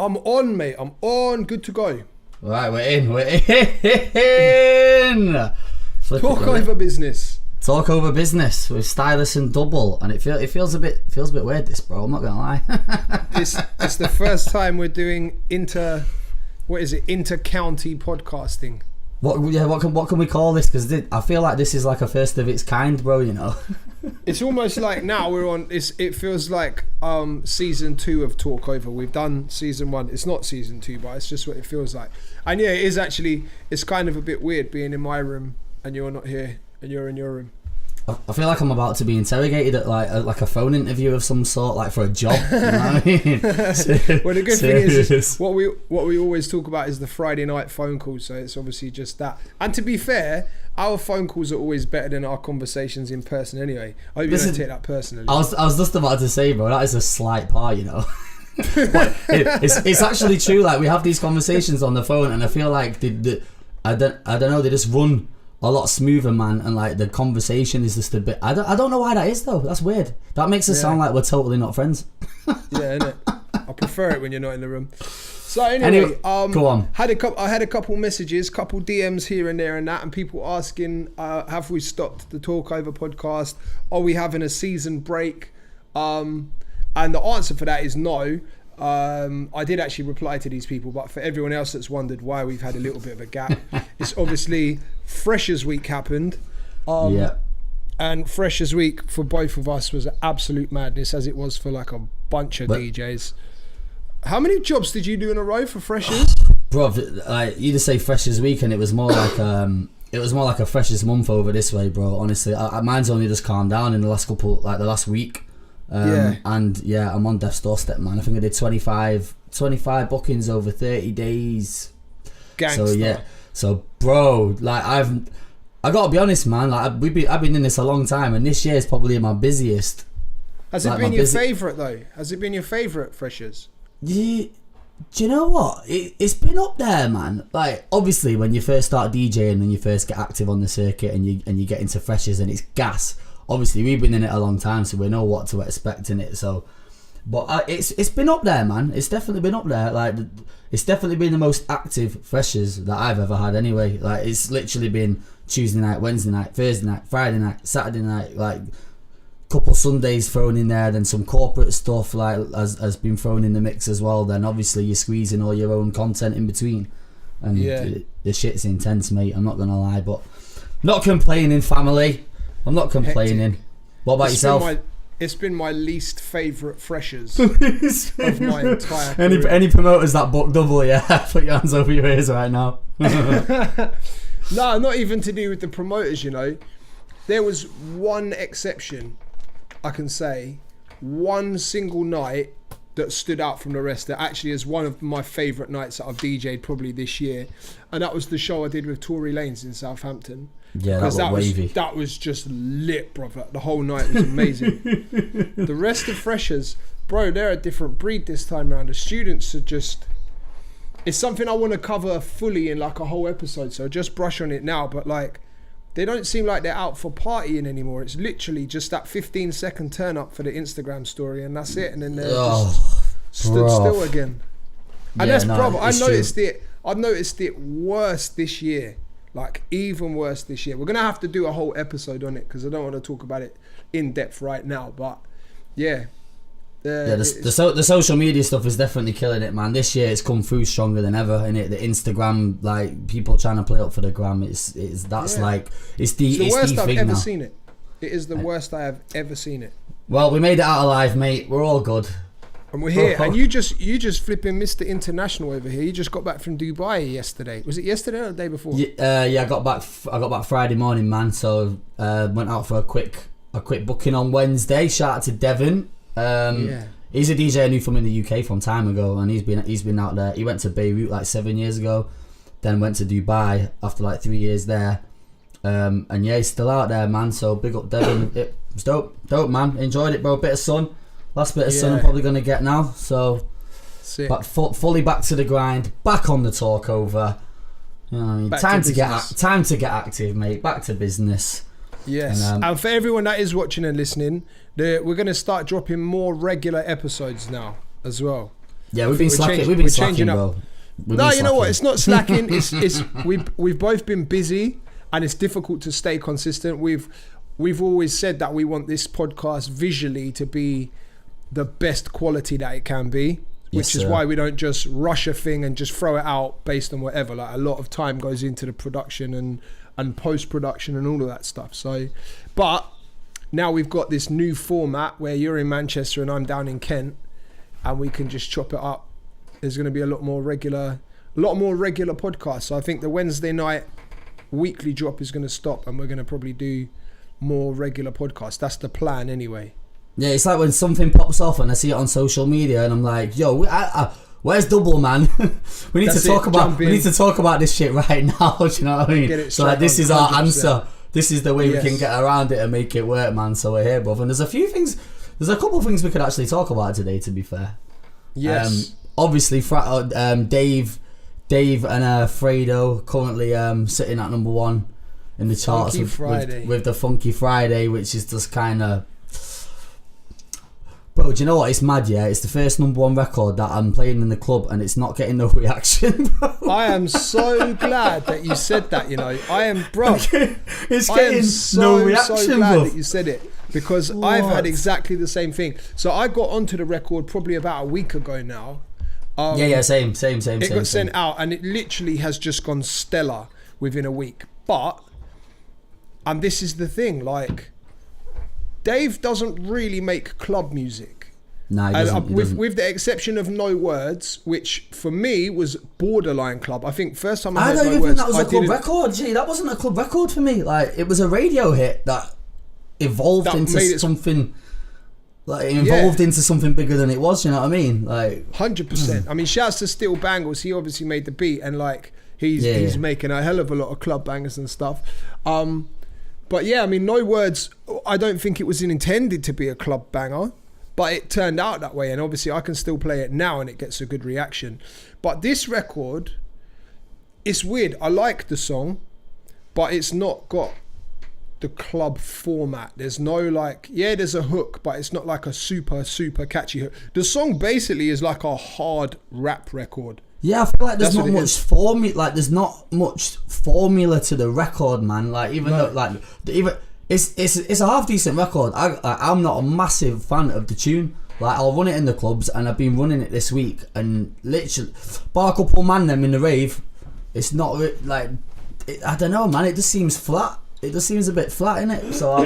I'm on, mate. I'm on. Good to go. Right, we're in. Talkover business. Talkover business with Stylus and Dubl, and it feels a bit weird, this, bro. I'm not gonna lie. It's the first time we're doing inter-county podcasting. What can we call this? Because I feel like this is like a first of its kind, bro. You know. It's almost like now we're on. It feels like season 2 of Talkover. We've done season 1. It's not season 2, but it's just what it feels like. And yeah, it is actually. It's kind of a bit weird being in my room and you're not here and you're in your room. I feel like I'm about to be interrogated at like a phone interview of some sort, like for a job. You know what I mean? Well, the good thing is what we always talk about is the Friday night phone call. So it's obviously just that. And to be fair, our phone calls are always better than our conversations in person. Anyway, I hope you don't take that personally. I was just about to say, bro, that is a slight par, you know. It's actually true. Like, we have these conversations on the phone, and I feel like I don't know. They just run a lot smoother, man, and like the conversation is just a bit. I don't know why that is though. That's weird. That makes us sound like we're totally not friends. Yeah, innit? I prefer it when you're not in the room. So anyway, go on. I had a couple messages, couple DMs here and there and that, and people asking, have we stopped the Talkover podcast? Are we having a season break? And the answer for that is no. I did actually reply to these people, but for everyone else that's wondered why we've had a little bit of a gap, it's obviously Freshers Week happened. And Freshers Week for both of us was an absolute madness, as it was for like a bunch of DJs. How many jobs did you do in a row for Freshers? Bro, like, you just say Freshers Week, and it was more like a Freshers Month over this way, bro. Honestly, mine's only just calmed down in the last week. And yeah, I'm on death's doorstep, man. I think I did 25 bookings over 30 days. Gangster. So yeah, so bro, like I gotta be honest, man. Like I've been in this a long time, and this year is probably my busiest. Has it been your favourite though? Has it been your favourite Freshers? Yeah. Do you know what? It's been up there, man. Like, obviously, when you first start DJing and you first get active on the circuit and you get into Freshers and it's gas. Obviously, we've been in it a long time, so we know what to expect in it. So, but it's been up there, man. It's definitely been up there. Like, it's definitely been the most active Freshers that I've ever had. Anyway, like, it's literally been Tuesday night, Wednesday night, Thursday night, Friday night, Saturday night. Like, couple Sundays thrown in there. Then some corporate stuff like has been thrown in the mix as well. Then obviously you're squeezing all your own content in between, and the shit's intense, mate. I'm not gonna lie, but not complaining, family. I'm not complaining. Hectic. What about yourself? It's been my least favourite Freshers of my entire career. Any promoters that book Dubl, yeah, put your hands over your ears right now. No, not even to do with the promoters, you know. There was one exception, I can say, one single night that stood out from the rest, that actually is one of my favourite nights that I've DJ'd probably this year, and that was the show I did with Tory Lanez in Southampton. Yeah, that was wavy. That was just lit, brother. The whole night was amazing. The rest of Freshers, bro, they're a different breed this time around. The students are just... It's something I want to cover fully in like a whole episode, so just brush on it now, but like, they don't seem like they're out for partying anymore. It's literally just that 15-second turn up for the Instagram story, and that's it. And then they're just stood still again. And that's, brother, I've noticed it worse this year. Like, even worse this year. We're going to have to do a whole episode on it because I don't want to talk about it in depth right now. But, yeah. The social media stuff is definitely killing it, man. This year it's come through stronger than ever, innit? The Instagram, like, people trying to play up for the gram, it's the worst I've ever now. Seen it. It is the worst I have ever seen it. Well, we made it out alive, mate. We're all good. And we're here. And you just flipping Mr. International over here. You just got back from Dubai yesterday. Was it yesterday or the day before? Yeah, I got back Friday morning, man. So went out for a quick booking on Wednesday. Shout out to Devon. He's a DJ I knew from in the UK from time ago, and he's been out there. He went to Beirut like 7 years ago, then went to Dubai after like 3 years there. And yeah, he's still out there, man. So big up Devon. It was dope, man. Enjoyed it, bro. Bit of sun. Last bit of sun I'm probably gonna get now. So, sick. But fully back to the grind. Back on the Talkover. You know what I mean? Time to get active, mate. Back to business. Yes. And for everyone that is watching and listening, we're gonna start dropping more regular episodes now as well. Yeah, we've been slacking. We've been slacking, bro. No, you know what? It's not slacking. It's we've both been busy, and it's difficult to stay consistent. We've always said that we want this podcast visually to be the best quality that it can be, which is why we don't just rush a thing and just throw it out based on whatever. Like, a lot of time goes into the production and post-production and all of that stuff. So, but now we've got this new format where you're in Manchester and I'm down in Kent, and we can just chop it up. There's going to be a lot more regular podcasts. So I think the Wednesday night weekly drop is going to stop, and we're going to probably do more regular podcasts. That's the plan anyway. Yeah, it's like when something pops off and I see it on social media and I'm like, yo, where's Dubl, man? we need to talk about this shit right now. Do you know what I mean? So like, this is 100%. Our answer. This is the way we can get around it and make it work, man. So we're here, bruv. And there's a couple of things we could actually talk about today, to be fair. Yes. Obviously, Dave and Fredo currently sitting at number 1 in the charts with the Funky Friday, which is just kind of... Bro, do you know what? It's mad, yeah? It's the first number 1 record that I'm playing in the club and it's not getting no reaction, bro. I am so glad that you said that, you know. It's getting no reaction, so glad bro. that you said it, because I've had exactly the same thing. So I got onto the record probably about a week ago now. Same. It got sent out and it literally has just gone stellar within a week. And this is the thing, like, Dave doesn't really make club music. No, he doesn't. With the exception of No Words, which for me was borderline club. I think first time I heard No Words, I don't even think that was a club record. Gee, that wasn't a club record for me. Like, it was a radio hit that evolved into something. Like, it evolved into something bigger than it was. You know what I mean? Like, 100%. I mean, shouts to Steel Bangles. He obviously made the beat, and like he's making a hell of a lot of club bangers and stuff. But yeah, I mean, No Words, I don't think it was intended to be a club banger, but it turned out that way. And obviously I can still play it now and it gets a good reaction. But this record, it's weird. I like the song, but it's not got the club format. There's no like, there's a hook, but it's not like a super, super catchy hook. The song basically is like a hard rap record. Yeah, I feel like there's not much formula. Like, there's not much formula to the record, man. Like, it's a half decent record. I'm not a massive fan of the tune. Like, I'll run it in the clubs, and I've been running it this week, and literally, bar a couple man them in the rave. It's not like, I don't know, man. It just seems flat. It just seems a bit flat, innit? So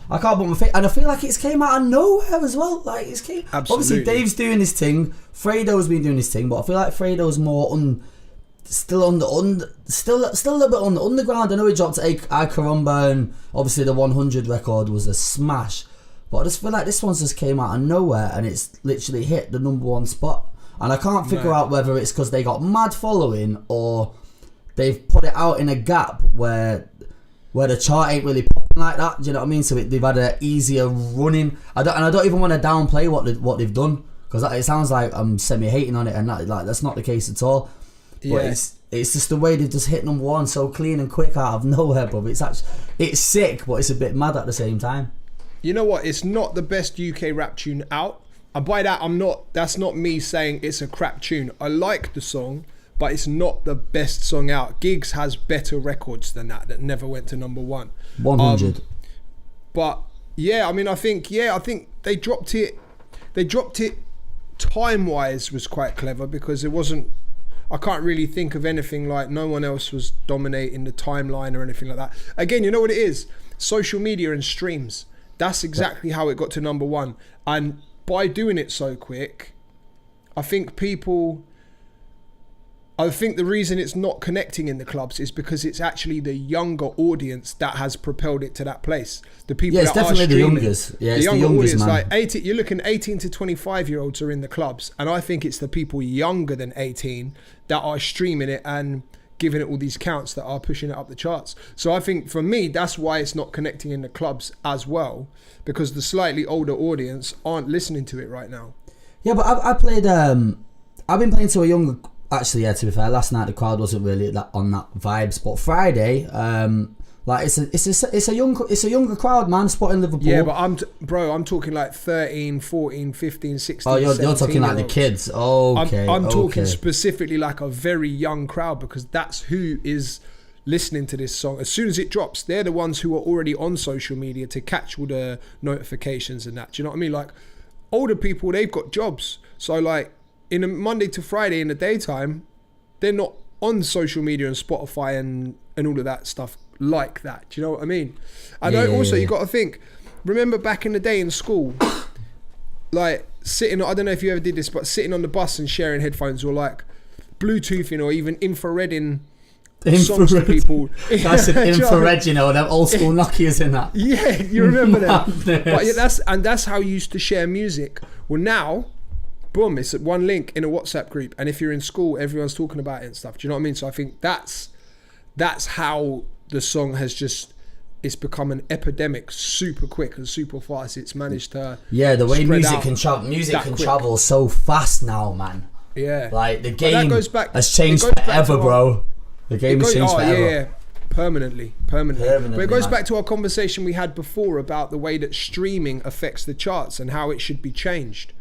I can't put my face, and I feel like it's came out of nowhere as well. Like, Absolutely. Obviously Dave's doing his thing, Fredo's been doing his thing, but I feel like Fredo's more still a little bit on the underground. I know he dropped I Caramba, and obviously the 100 record was a smash, but I just feel like this one's just came out of nowhere and it's literally hit the number 1 spot, and I can't figure out whether it's because they got mad following or they've put it out in a gap where the chart ain't really popping like that. Do you know what I mean? So they've had an easier running. I don't even want to downplay what they've done, because it sounds like I'm semi-hating on it, and that's not the case at all. But it's just the way they've just hit number 1 so clean and quick out of nowhere, bro. It's sick, but it's a bit mad at the same time. You know what? It's not the best UK rap tune out. And by that, that's not me saying it's a crap tune. I like the song, but it's not the best song out. Giggs has better records than that never went to number 1. 100. But yeah, I mean, I think they dropped it. Time-wise was quite clever, because it wasn't. I can't really think of anything like, no one else was dominating the timeline or anything like that. Again, you know what it is? Social media and streams. That's exactly how it got to number 1. And by doing it so quick, I think the reason it's not connecting in the clubs is because it's actually the younger audience that has propelled it to that place. The people that are streaming. Yeah, it's definitely the youngest. Yeah, it's the younger audience, man. Like 18, you're looking 18 to 25-year-olds are in the clubs, and I think it's the people younger than 18 that are streaming it and giving it all these counts that are pushing it up the charts. So I think for me, that's why it's not connecting in the clubs as well, because the slightly older audience aren't listening to it right now. Yeah, but I've been playing to a younger. Actually, yeah, to be fair, last night the crowd wasn't really on that vibes, but Friday, Like it's a younger crowd, man. Spotting Liverpool. Yeah, but I'm talking like 13, 14, 15, 16. Oh, you're talking like the kids. Okay, I'm talking specifically like a very young crowd, because that's who is listening to this song. As soon as it drops, they're the ones who are already on social media to catch all the notifications and that. Do you know what I mean? Like older people, they've got jobs, so like in a Monday to Friday in the daytime, they're not on social media and Spotify and all of that stuff like that. Do you know what I mean? And you got to think, remember back in the day in school, like sitting, I don't know if you ever did this, but sitting on the bus and sharing headphones, or like Bluetoothing or even infrareding songs to people. I said infrared, you know, them old school Nokias in that. Yeah, you remember that. But yeah, that's how you used to share music. Well, now, boom, it's one link in a WhatsApp group, and if you're in school, everyone's talking about it and stuff. Do you know what I mean? So I think that's how the song has it's become an epidemic super quick and super fast. It's managed to the way music can travel so fast now, man. Yeah, like the game has changed forever, bro. The game has changed forever. Yeah, permanently. But it goes back to our conversation we had before about the way that streaming affects the charts and how it should be changed.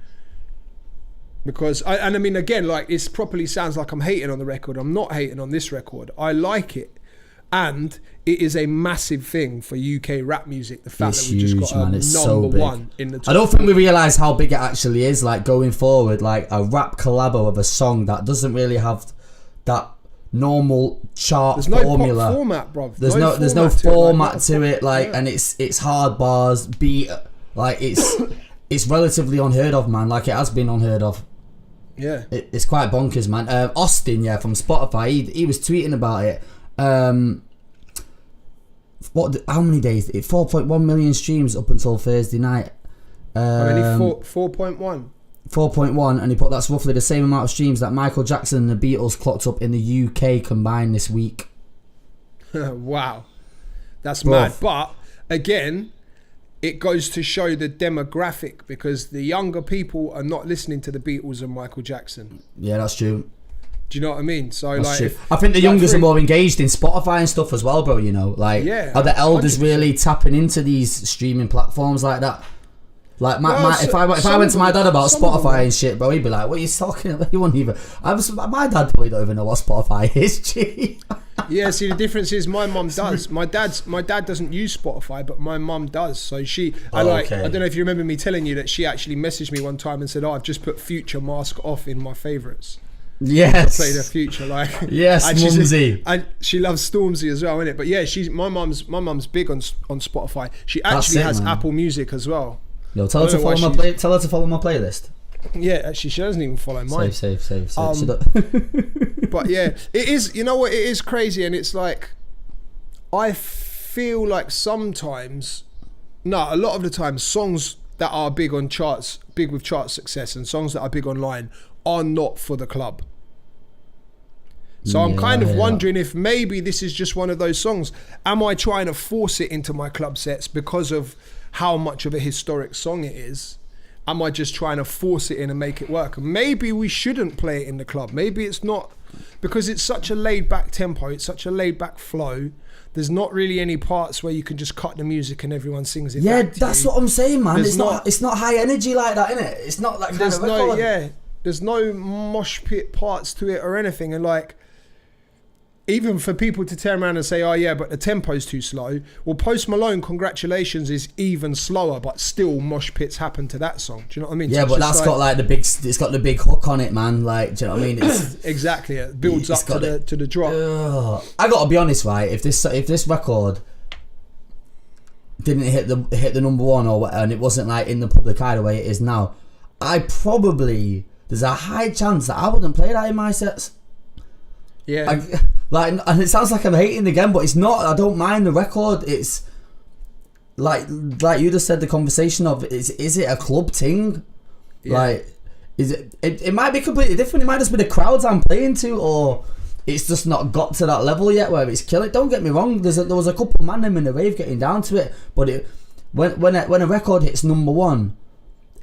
Because I mean, again, like, it properly sounds like I'm hating on the record. I'm not hating on this record. I like it, and it is a massive thing for UK rap music. The fact that we just got number one in the top. I don't think we realise how big it actually is. Like going forward, like a rap collabo of a song that doesn't really have that normal chart formula. Pop format, bro. There's no format to it. Like, and it's hard bars, beat. Like it's relatively unheard of, man. Like it has been unheard of. Yeah, it's quite bonkers, man. Austin, from Spotify, he was tweeting about it. How many days? 4.1 million streams up until Thursday night. 4.1. 4.1, and he put that's roughly the same amount of streams that Michael Jackson and the Beatles clocked up in the UK combined this week. Wow, that's mad. But again, it goes to show the demographic, because the younger people are not listening to the Beatles and Michael Jackson. Yeah, that's true. Do you know what I mean? So that's true. I think the youngers are more engaged in Spotify and stuff as well, bro. You know, like are the elders 100%. Really tapping into these streaming platforms like that? Like if I went to my dad about Spotify and shit, bro, he'd be like, "What are you talking about? You won't even." My dad probably don't even know what Spotify is. Gee. Yeah, see, the difference is my mum does. My dad doesn't use Spotify, but my mum does. So I don't know if you remember me telling you that she actually messaged me one time and said, "Oh, I've just put Future Mask Off in my favourites." Yes, I play the Future, like yes, Mumsy, and she loves Stormzy as well, innit? But yeah, my mum's big on Spotify. She actually has Apple Music as well. Yo, tell her to follow my playlist. Yeah, actually, she doesn't even follow mine. Save. But yeah, it is. You know what? It is crazy, and it's like, I feel like sometimes, a lot of the time, songs that are big on charts, big with chart success, and songs that are big online are not for the club. So I'm kind of wondering if maybe this is just one of those songs. Am I trying to force it into my club sets because of how much of a historic song it is? Am I just trying to force it in and make it work? Maybe we shouldn't play it in the club. Maybe it's not, because it's such a laid back tempo, it's such a laid back flow. There's not really any parts where you can just cut the music and everyone sings it. Yeah, that's what I'm saying, man. It's not high energy like that, innit? It's not like kind of record. There's no mosh pit parts to it or anything, and like, even for people to turn around and say, "Oh yeah, but the tempo's too slow." Well, Post Malone, Congratulations, is even slower, but still mosh pits happen to that song. Do you know what I mean? Yeah, so but that's got like it's got the big hook on it, man. Like, do you know what I mean? Exactly. It builds up to the drop. I gotta be honest, right? If this record didn't hit the number one and it wasn't like in the public eye the way it is now, there's a high chance that I wouldn't play that in my sets. Yeah. And it sounds like I'm hating again, but it's not. I don't mind the record. It's like you just said, the conversation of is it a club thing? Yeah. Like, is it might be completely different. It might just be the crowds I'm playing to, or it's just not got to that level yet where it's killing. Don't get me wrong. There was a couple man them in the rave getting down to it, but when a record hits number one,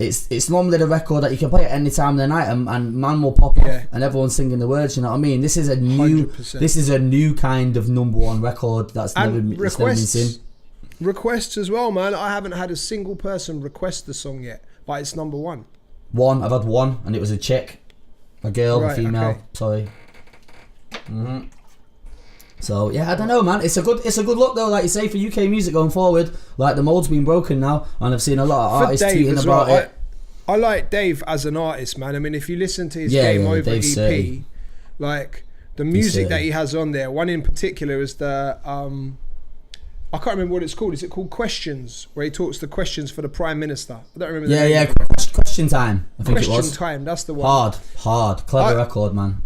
it's normally the record that you can play at any time of the night, and man will pop off, and everyone's singing the words. You know what I mean? This is a new, 100%. This is a new kind of #1 record that's never been seen. Requests as well, man. I haven't had a single person request the song yet, but it's #1. I've had one, and it was a chick, a girl, a female. Okay. Sorry. So yeah, I don't know, man. It's a good look though, like you say, for UK music going forward. Like the mold's been broken now, and I've seen a lot of artists tweeting about it. I like Dave as an artist, man. I mean, if you listen to his Game Over Dave's EP, like the music that he has on there. One in particular is the I can't remember what it's called. Is it called Questions? Where he talks the questions for the Prime Minister. I don't remember. Question Time. I think it was. Question Time. That's the one. Hard, clever record, man.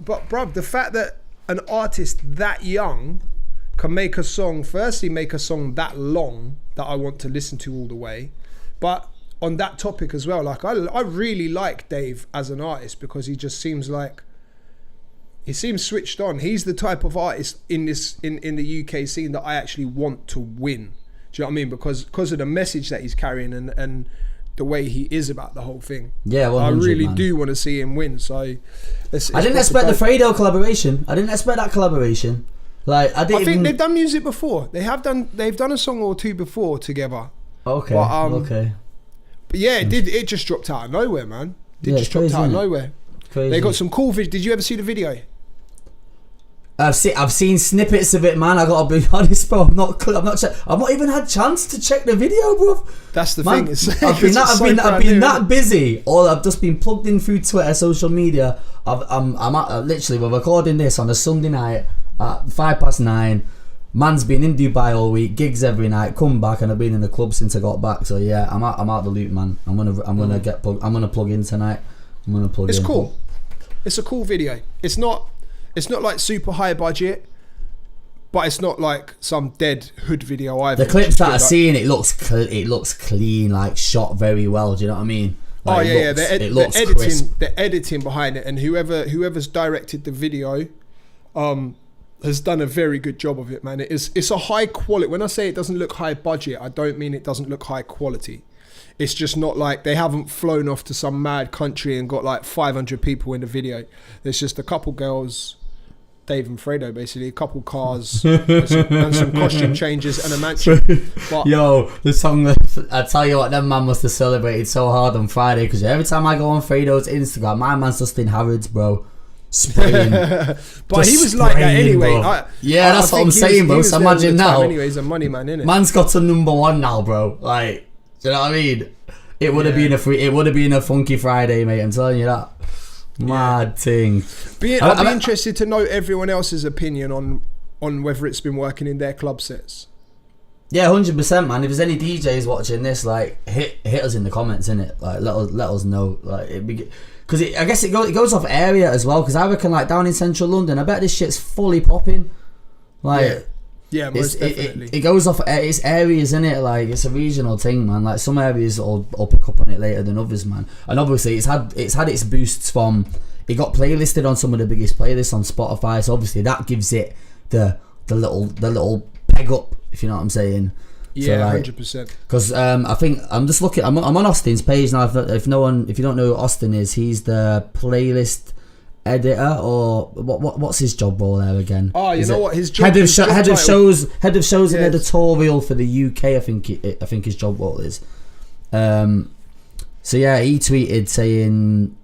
But bruv, the fact that an artist that young can make a song that long that I want to listen to all the way, but on that topic as well, like I really like Dave as an artist because he just seems like he seems switched on. He's the type of artist in the UK scene that I actually want to win. Do you know what I mean? Because of the message that he's carrying and the way he is about the whole thing. Yeah, 100, I really man. do want to see him win. So I didn't expect the Fredo collaboration. I didn't expect that collaboration. Like I think they've done music before. They've done a song or two before together. Okay. But, okay. But yeah, it just dropped out of nowhere, man. Dropped out of nowhere. Crazy. They got some cool videos. Did you ever see the video? I've seen snippets of it, man. I gotta be honest, bro. I've not even had chance to check the video, bro. That's the thing. I've been that busy, or I've just been plugged in through Twitter, social media. Literally, we're recording this on a Sunday night at 9:05. Man's been in Dubai all week, gigs every night, come back, and I've been in the club since I got back. So yeah, I'm out the loop, man. I'm gonna plug in tonight. It's cool. It's a cool video. It's not like super high budget, but it's not like some dead hood video either. The clips that I've seen, it looks clean, like shot very well. Do you know what I mean? Like, the editing behind it, and whoever's directed the video, has done a very good job of it, man. It's a high quality. When I say it doesn't look high budget, I don't mean it doesn't look high quality. It's just not like they haven't flown off to some mad country and got like 500 people in the video. There's just a couple girls, Dave and Fredo, basically, a couple cars and some costume changes and a mansion. But yo, the song, I tell you what, them man must have celebrated so hard on Friday, because every time I go on Fredo's Instagram, my man's just in Harrods, bro. Spraying. But he was like that anyway. That's what I'm saying, bro. So imagine now. Anyway, he's a money man, innit? Man's got to #1 now, bro. Like, do you know what I mean? It would have been a funky Friday, mate. I'm telling you that. Mad thing. I'd be interested to know everyone else's opinion on whether it's been working in their club sets. Yeah, 100%, man. If there's any DJs watching this, like, hit us in the comments, innit? Like, let us know. Like, because I guess it goes off area as well. Because I reckon, like, down in central London, I bet this shit's fully popping. Like. Yeah, most definitely. It goes off. It's areas, innit? Like, it's a regional thing, man. Like, some areas will pick up on it later than others, man. And obviously, it's had its boosts from. It got playlisted on some of the biggest playlists on Spotify, so obviously that gives it the little peg up, if you know what I'm saying. Yeah, 100%. Because I think I'm just looking. I'm on Austin's page now. If you don't know who Austin is, he's the playlist editor, or what's his job role there again? Oh, you know what his job head of shows and editorial for the UK. I think his job role is. So yeah, he tweeted saying,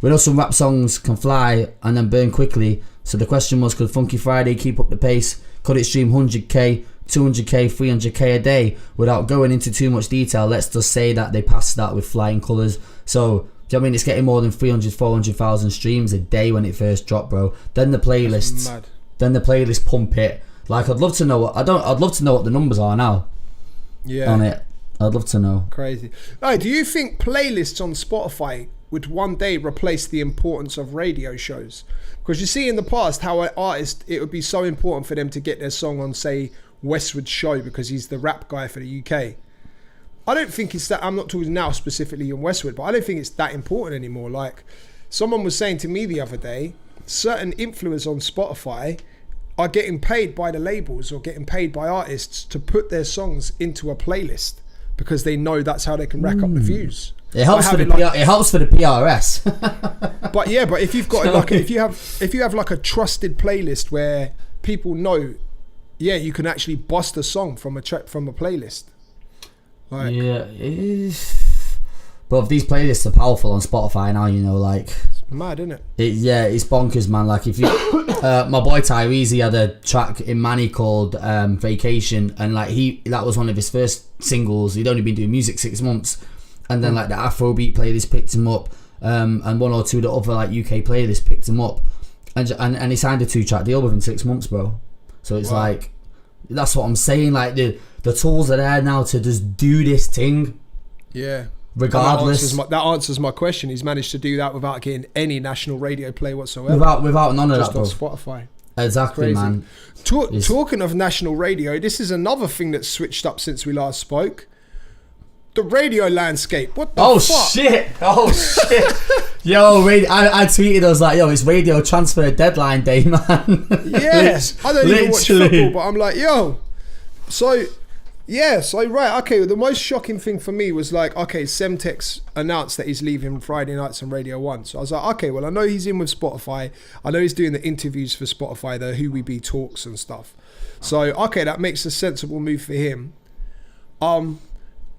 "We know some rap songs can fly and then burn quickly. So the question was, could Funky Friday keep up the pace? Could it stream 100k, 200k, 300k a day without going into too much detail? Let's just say that they passed that with flying colours." So. Do you know what I mean? It's getting more than 300, 400,000 streams a day when it first dropped, bro. Then the playlists, pump it. Like, I'd love to know what the numbers are now. Yeah. On it, I'd love to know. Crazy. Hey, do you think playlists on Spotify would one day replace the importance of radio shows? Because you see in the past how an artist, it would be so important for them to get their song on, say, Westwood's show because he's the rap guy for the UK. I don't think it's that. I'm not talking now specifically on Westwood, but I don't think it's that important anymore. Like, someone was saying to me the other day, certain influencers on Spotify are getting paid by the labels or getting paid by artists to put their songs into a playlist because they know that's how they can rack up the views. It helps for the it helps for the PRS. But if you've got like if you have like a trusted playlist where people know, you can actually bust a song from a playlist. Like, yeah, it is. But if these playlists are powerful on Spotify now, you know, like, it's mad, isn't it? It's bonkers, man. Like, if you, my boy Tyrese had a track in Manny called Vacation, and like that was one of his first singles. He'd only been doing music 6 months. And then like the Afrobeat playlist picked him up, and one or two of the other like UK playlists picked him up, and he signed a 2-track deal within 6 months, bro. So it's like, that's what I'm saying. Like the tools are there now to just do this thing. Yeah. Regardless, that answers my question. He's managed to do that without getting any national radio play whatsoever. Without none of just that, bro. Just on Spotify. Exactly, man. Talking of national radio, this is another thing that's switched up since we last spoke. The radio landscape. What the fuck? Oh shit! Yo, I tweeted. I was like, yo, it's radio transfer deadline day, man. Yes, I don't even watch football, but I'm like, yo. So right, okay. The most shocking thing for me was like, okay, Semtex announced that he's leaving Friday nights on Radio 1. So I was like, okay, well, I know he's in with Spotify. I know he's doing the interviews for Spotify, the Who We Be talks and stuff. So okay, that makes a sensible move for him.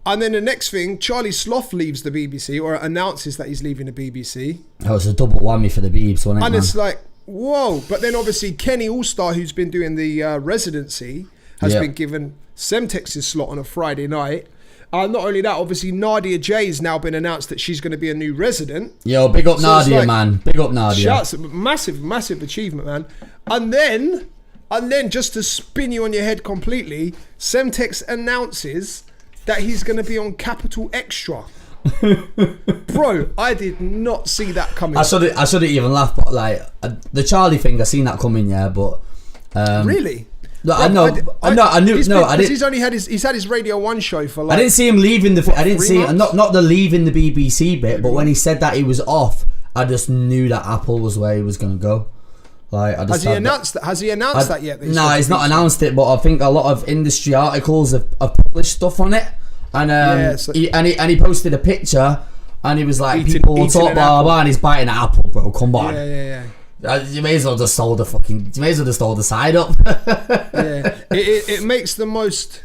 And then the next thing, Charlie Sloth leaves the BBC, or announces that he's leaving the BBC. Oh, it's a double whammy for the Beebs, wasn't it? And it's like, whoa. But then obviously Kenny Allstar, who's been doing the residency, has been given Semtex's slot on a Friday night. Not only that, obviously Nadia Jae has now been announced that she's going to be a new resident. Yo, big up Nadia, like, man. Big up Nadia. Shouts, massive achievement, man. And then just to spin you on your head completely, Semtex announces that he's going to be on Captial Xtra. Bro, I did not see that coming. I shouldn't even laugh, but like the Charlie thing, I seen that coming, but really? No, I knew. He's had his Radio 1 show for like. I didn't see him leaving the. I didn't see not the leaving the BBC bit, but when he said that he was off, I just knew that Apple was where he was going to go. Like, has he announced that yet? No, he's not announced it, but I think a lot of industry articles have published stuff on it, and he posted a picture, and he was like, people will talk blah blah, and he's biting an apple, bro. Come on. Yeah. You may as well just hold the side up. Yeah, it makes the most.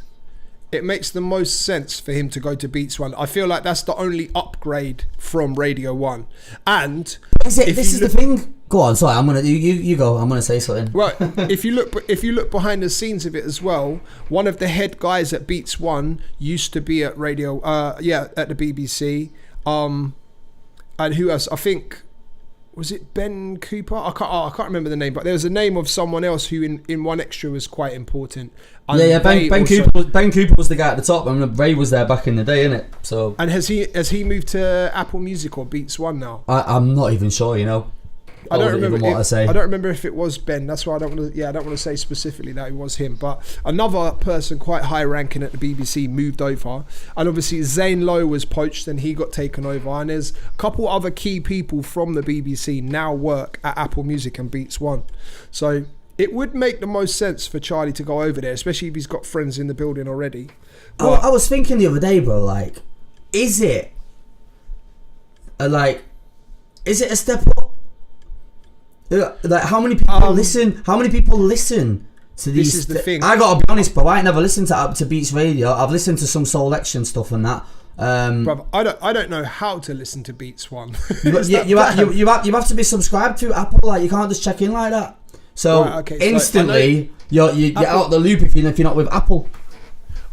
It makes the most sense for him to go to Beats One. I feel like that's the only upgrade from Radio 1. And this is the thing. Go on, sorry. I'm gonna you go. I'm gonna say something. Right. if you look behind the scenes of it as well, one of the head guys at Beats One used to be at Radio. At the BBC. And who else? I think. Was it Ben Cooper? I can't remember the name, but there was a name of someone else who in One Extra was quite important. And Ben Cooper was the guy at the top. I mean, Ray was there back in the day, innit? So. And has he moved to Apple Music or Beats One now? I'm not even sure. You know. I don't remember if it was Ben. That's why I don't want to say specifically that it was him. But another person quite high ranking at the BBC moved over, and obviously Zane Lowe was poached and he got taken over. And there's a couple other key people from the BBC now work at Apple Music and Beats One. So it would make the most sense for Charlie to go over there, especially if he's got friends in the building already. I was thinking the other day, bro. Like, is it a step up? Like, how many people listen? How many people listen to these? This is the thing. I gotta be honest, bro. I ain't never listened to Beats Radio. I've listened to some Selection stuff and that. Bruv, I don't know how to listen to Beats One. you have to be subscribed to Apple. Like, you can't just check in like that. So instantly, you're out the loop if you're not with Apple.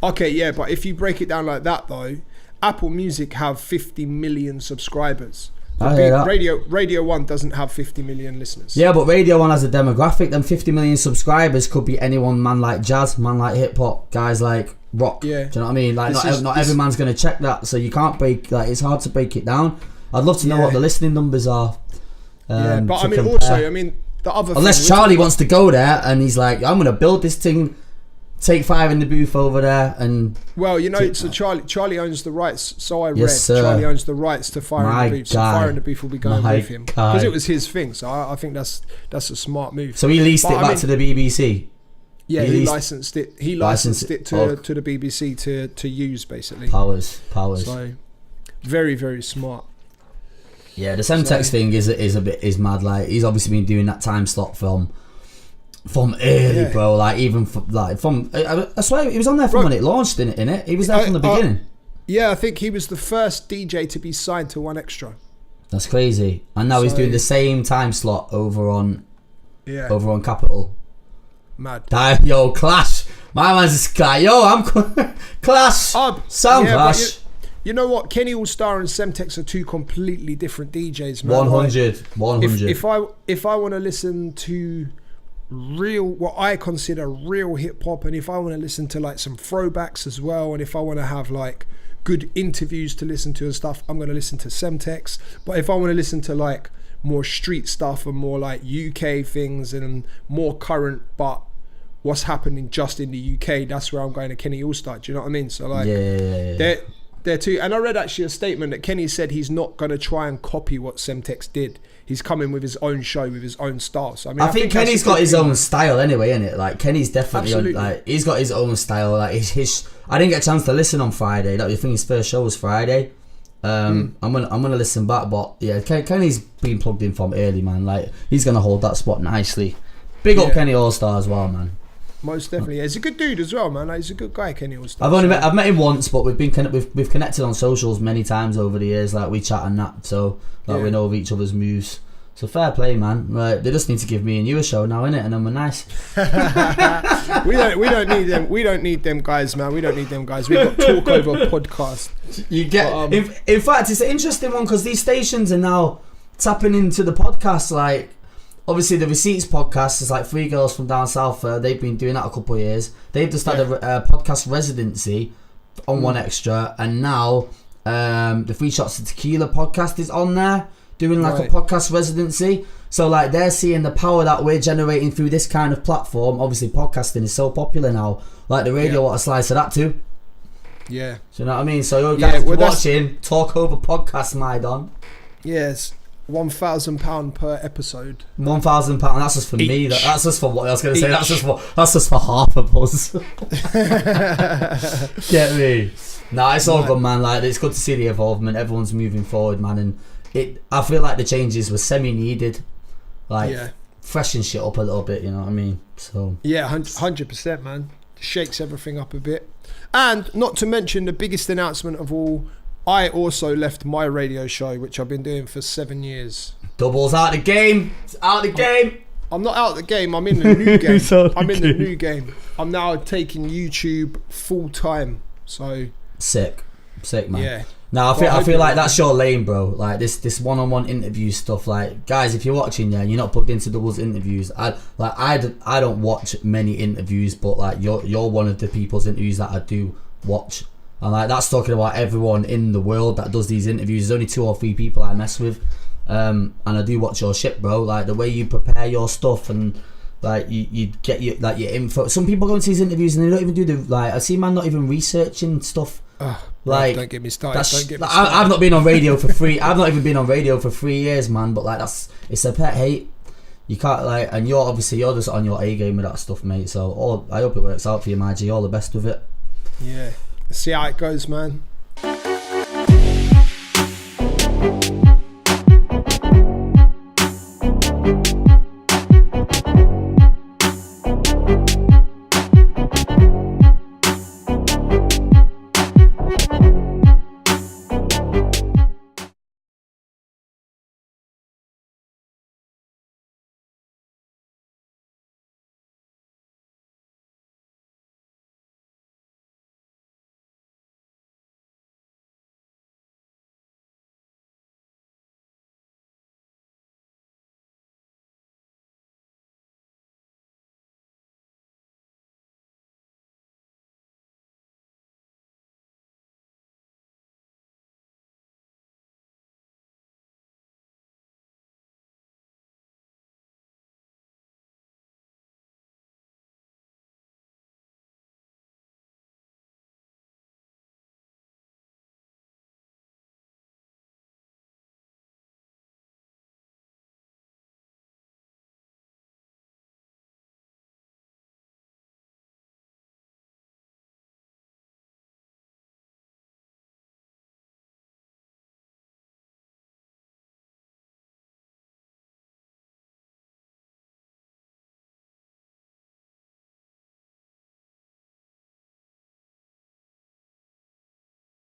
Okay, yeah, but if you break it down like that though, Apple Music have 50 million subscribers. Radio 1 doesn't have 50 million listeners. Yeah, but Radio 1 has a demographic. Them 50 million subscribers could be anyone, man like jazz, man like hip hop, guys like rock. Yeah. Do you know what I mean? Like, not every man's going to check that, so you can't break. Like, it's hard to break it down. I'd love to know what the listening numbers are. But I mean, also, the other. Unless Charlie wants to go there and he's like, I'm going to build this thing. Take 5 in the booth over there and... Well, so Charlie owns the rights, so I read. Sir. Charlie owns the rights to Fire in the Booth, so Fire in the Booth will be going with him. Because it was his thing, so I think that's a smart move. So he leased it back to the BBC? Yeah, he licensed it. He licensed it to the BBC to use, basically. Powers. So very, very smart. Yeah, the Semtex thing is mad. Like, he's obviously been doing that time slot from early, bro. Like, even from I swear he was on there from when it launched, in it. He was there from the beginning. Yeah, I think he was the first DJ to be signed to unfiltered. That's crazy. And now he's doing the same time slot over on Captial. Mad. Yo, Clash. My man's a Sky. Yo, I'm Clash. Sound Clash. You know what? Kenny Allstar and Semtex are two completely different DJs, man. 100. If I want to listen to real, what I consider real hip hop, and if I want to listen to like some throwbacks as well, and if I want to have like good interviews to listen to and stuff, I'm going to listen to Semtex. But if I want to listen to like more street stuff and more like UK things and more current, but what's happening just in the UK, that's where I'm going to Kenny Allstar. Do you know what I mean? So like, they're two. And I read actually a statement that Kenny said he's not going to try and copy what Semtex did. He's coming with his own show, with his own style. So I think Kenny's got his own style anyway, innit? Like, Kenny's definitely he's got his own style. Like, his I didn't get a chance to listen on Friday. I think his first show was Friday. I'm gonna listen back, but yeah, Kenny's been plugged in from early, man. Like, he's gonna hold that spot nicely. Big up Kenny Allstar as well, man. Most definitely. He's a good dude as well, man. Like, he's a good guy, Kenny Allstar. I've met him once, but we've connected on socials many times over the years. Like, we chat and that, so like we know of each other's moves. So fair play, man. Right, they just need to give me and you a show now, innit? And then we're nice. we don't need them. We don't need them guys, man. We don't need them guys. We've got Talkover podcast. You get. In fact, it's an interesting one because these stations are now tapping into the podcast. Like, obviously, the Receipts podcast is like 3 girls from down south. They've been doing that a couple of years. They've just had a podcast residency on unfiltered, and now the 3 Shots of Tequila podcast is on there, doing like a podcast residency. So like, they're seeing the power that we're generating through this kind of platform. Obviously, podcasting is so popular now. Like, the radio want a slice of that too. Yeah. So you know what I mean? So you guys watching Talkover podcast, my don. Yes. £1,000 per episode. £1,000. That's just for me. That's just for what I was going to say. That's just for half of us. Get me? Nah, it's all good, man. Like, it's good to see the involvement. Everyone's moving forward, man. And I feel like the changes were semi-needed. Like, freshen shit up a little bit. You know what I mean? So yeah, 100%, man. Shakes everything up a bit. And not to mention the biggest announcement of all, I also left my radio show, which I've been doing for 7 years. Dubl's out the game. It's out the game. I'm not out the game. I'm in the new game. I'm in the new game. I'm now taking YouTube full time. So sick, man. Yeah. Now I feel like that's your lane, bro. Like this one-on-one interview stuff. Like, guys, if you're watching, and you're not plugged into Dubl's interviews, I don't watch many interviews, but like you're one of the people's interviews that I do watch. And like, that's talking about everyone in the world that does these interviews. There's only 2 or 3 people I mess with, and I do watch your shit, bro. Like, the way you prepare your stuff, and like you get your info. Some people go into these interviews and they don't even do I see man not even researching stuff. Like, don't get me started. I've not been on radio for 3. I've not even been on radio for 3 years, man. But like, it's a pet hate. You can't like, and you're just on your A game with that stuff, mate. So I hope it works out for you, my G. All the best with it. Yeah. See how it goes, man.